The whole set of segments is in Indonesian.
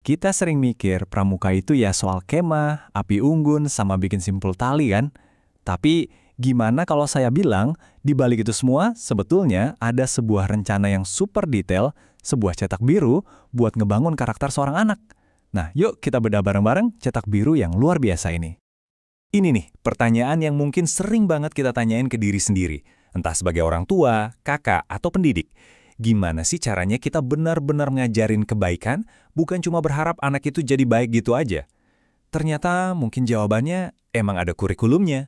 Kita sering mikir pramuka itu ya soal kemah, api unggun, sama bikin simpul tali kan? Tapi gimana kalau saya bilang, di balik itu semua sebetulnya ada sebuah rencana yang super detail, sebuah cetak biru buat ngebangun karakter seorang anak. Nah, yuk kita bedah bareng-bareng cetak biru yang luar biasa ini. Ini nih, pertanyaan yang mungkin sering banget kita tanyain ke diri sendiri, entah sebagai orang tua, kakak, atau pendidik. Gimana sih caranya kita benar-benar ngajarin kebaikan, bukan cuma berharap anak itu jadi baik gitu aja? Ternyata mungkin jawabannya emang ada kurikulumnya.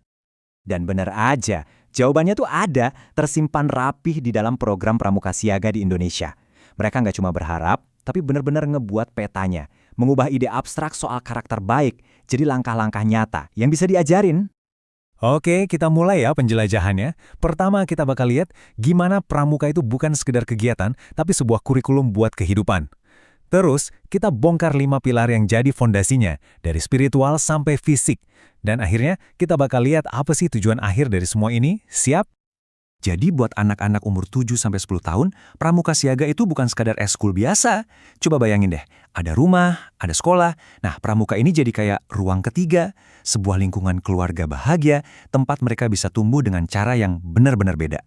Dan benar aja, jawabannya tuh ada, tersimpan rapih di dalam program Pramuka Siaga di Indonesia. Mereka nggak cuma berharap, tapi benar-benar ngebuat petanya, mengubah ide abstrak soal karakter baik, jadi langkah-langkah nyata yang bisa diajarin. Oke, kita mulai ya penjelajahannya. Pertama kita bakal lihat gimana pramuka itu bukan sekedar kegiatan, tapi sebuah kurikulum buat kehidupan. Terus, kita bongkar 5 pilar yang jadi fondasinya, dari spiritual sampai fisik. Dan akhirnya, kita bakal lihat apa sih tujuan akhir dari semua ini. Siap? Jadi buat anak-anak umur 7-10 tahun, pramuka siaga itu bukan sekadar eskul biasa. Coba bayangin deh, ada rumah, ada sekolah. Nah, pramuka ini jadi kayak ruang ketiga, sebuah lingkungan keluarga bahagia, tempat mereka bisa tumbuh dengan cara yang benar-benar beda.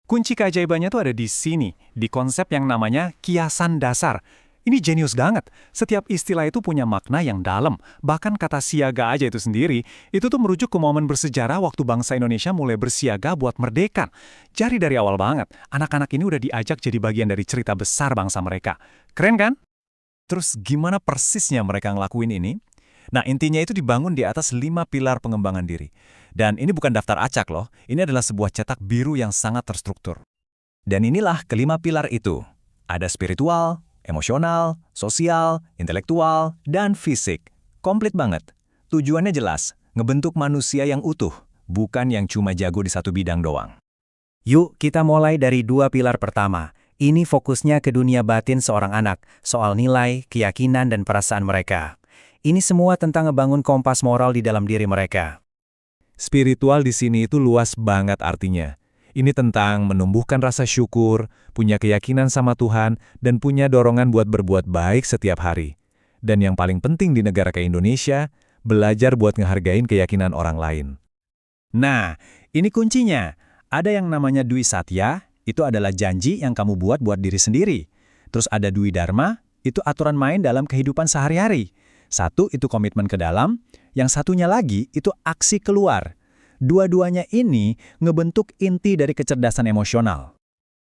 Kunci keajaibannya tuh ada di sini, di konsep yang namanya kiasan dasar. Ini jenius banget. Setiap istilah itu punya makna yang dalam. Bahkan kata siaga aja itu sendiri, itu tuh merujuk ke momen bersejarah waktu bangsa Indonesia mulai bersiaga buat merdeka. Jadi dari awal banget, anak-anak ini udah diajak jadi bagian dari cerita besar bangsa mereka. Keren kan? Terus gimana persisnya mereka ngelakuin ini? Nah, intinya itu dibangun di atas 5 pilar pengembangan diri. Dan ini bukan daftar acak loh, ini adalah sebuah cetak biru yang sangat terstruktur. Dan inilah kelima pilar itu. Ada spiritual, emosional, sosial, intelektual, dan fisik. Komplit banget. Tujuannya jelas, ngebentuk manusia yang utuh, bukan yang cuma jago di satu bidang doang. Yuk kita mulai dari 2 pilar pertama. Ini fokusnya ke dunia batin seorang anak, soal nilai, keyakinan, dan perasaan mereka. Ini semua tentang ngebangun kompas moral di dalam diri mereka. Spiritual di sini itu luas banget artinya. Ini tentang menumbuhkan rasa syukur, punya keyakinan sama Tuhan, dan punya dorongan buat berbuat baik setiap hari. Dan yang paling penting di negara kayak Indonesia, belajar buat ngehargain keyakinan orang lain. Nah, ini kuncinya. Ada yang namanya Dwi Satya, itu adalah janji yang kamu buat diri sendiri. Terus ada Dwi Dharma, itu aturan main dalam kehidupan sehari-hari. Satu itu komitmen ke dalam, yang satunya lagi itu aksi keluar. Dua-duanya ini ngebentuk inti dari kecerdasan emosional.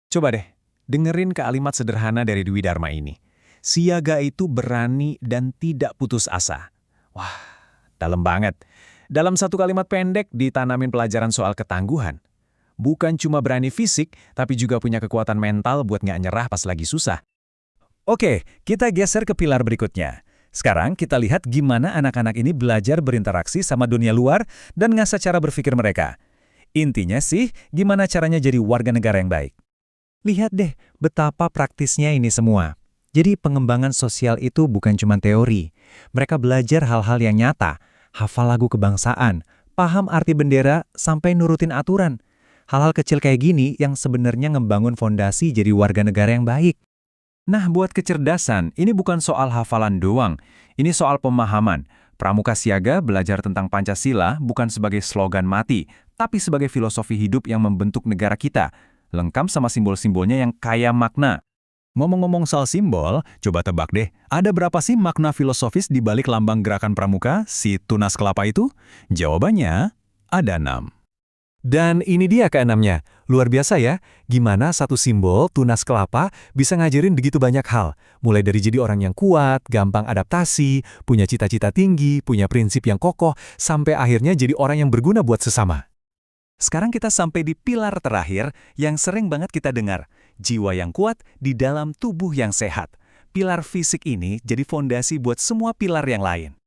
Coba deh, dengerin kalimat sederhana dari Dwi Dharma ini. Siaga itu berani dan tidak putus asa. Wah, dalam banget. Dalam satu kalimat pendek ditanamin pelajaran soal ketangguhan. Bukan cuma berani fisik, tapi juga punya kekuatan mental buat nggak nyerah pas lagi susah. Oke, kita geser ke pilar berikutnya. Sekarang kita lihat gimana anak-anak ini belajar berinteraksi sama dunia luar dan ngasah cara berpikir mereka. Intinya sih, gimana caranya jadi warga negara yang baik. Lihat deh betapa praktisnya ini semua. Jadi pengembangan sosial itu bukan cuma teori. Mereka belajar hal-hal yang nyata, hafal lagu kebangsaan, paham arti bendera, sampai nurutin aturan. Hal-hal kecil kayak gini yang sebenarnya ngebangun fondasi jadi warga negara yang baik. Nah, buat kecerdasan, ini bukan soal hafalan doang. Ini soal pemahaman. Pramuka Siaga belajar tentang Pancasila bukan sebagai slogan mati, tapi sebagai filosofi hidup yang membentuk negara kita. Lengkap sama simbol-simbolnya yang kaya makna. Ngomong-ngomong soal simbol, coba tebak deh, ada berapa sih makna filosofis di balik lambang gerakan pramuka, si tunas kelapa itu? Jawabannya, ada 6. Dan ini dia keenamnya. Luar biasa ya, gimana satu simbol tunas kelapa bisa ngajarin begitu banyak hal. Mulai dari jadi orang yang kuat, gampang adaptasi, punya cita-cita tinggi, punya prinsip yang kokoh, sampai akhirnya jadi orang yang berguna buat sesama. Sekarang kita sampai di pilar terakhir yang sering banget kita dengar. Jiwa yang kuat di dalam tubuh yang sehat. Pilar fisik ini jadi fondasi buat semua pilar yang lain.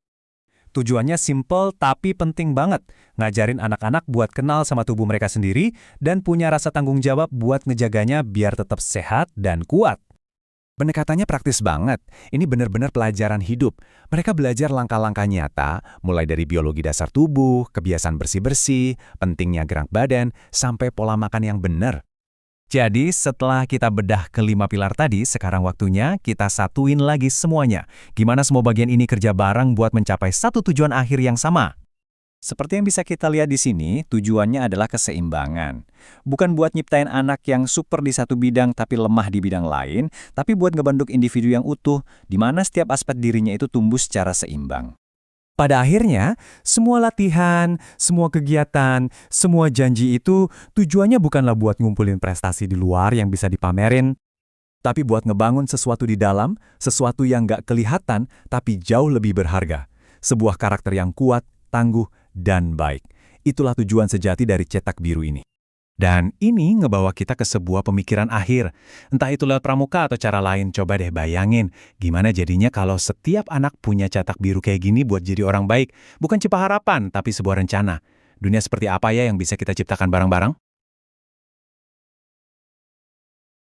Tujuannya simple tapi penting banget, ngajarin anak-anak buat kenal sama tubuh mereka sendiri dan punya rasa tanggung jawab buat ngejaganya biar tetap sehat dan kuat. Pendekatannya praktis banget, ini benar-benar pelajaran hidup. Mereka belajar langkah-langkah nyata, mulai dari biologi dasar tubuh, kebiasaan bersih-bersih, pentingnya gerak badan, sampai pola makan yang benar. Jadi setelah kita bedah ke 5 pilar tadi, sekarang waktunya kita satuin lagi semuanya. Gimana semua bagian ini kerja bareng buat mencapai satu tujuan akhir yang sama? Seperti yang bisa kita lihat di sini, tujuannya adalah keseimbangan. Bukan buat nyiptain anak yang super di satu bidang tapi lemah di bidang lain, tapi buat ngebentuk individu yang utuh, di mana setiap aspek dirinya itu tumbuh secara seimbang. Pada akhirnya, semua latihan, semua kegiatan, semua janji itu tujuannya bukanlah buat ngumpulin prestasi di luar yang bisa dipamerin, tapi buat ngebangun sesuatu di dalam, sesuatu yang nggak kelihatan tapi jauh lebih berharga. Sebuah karakter yang kuat, tangguh, dan baik. Itulah tujuan sejati dari cetak biru ini. Dan ini ngebawa kita ke sebuah pemikiran akhir. Entah itu lewat pramuka atau cara lain, coba deh bayangin. Gimana jadinya kalau setiap anak punya cetak biru kayak gini buat jadi orang baik? Bukan cipta harapan, tapi sebuah rencana. Dunia seperti apa ya yang bisa kita ciptakan bareng-bareng?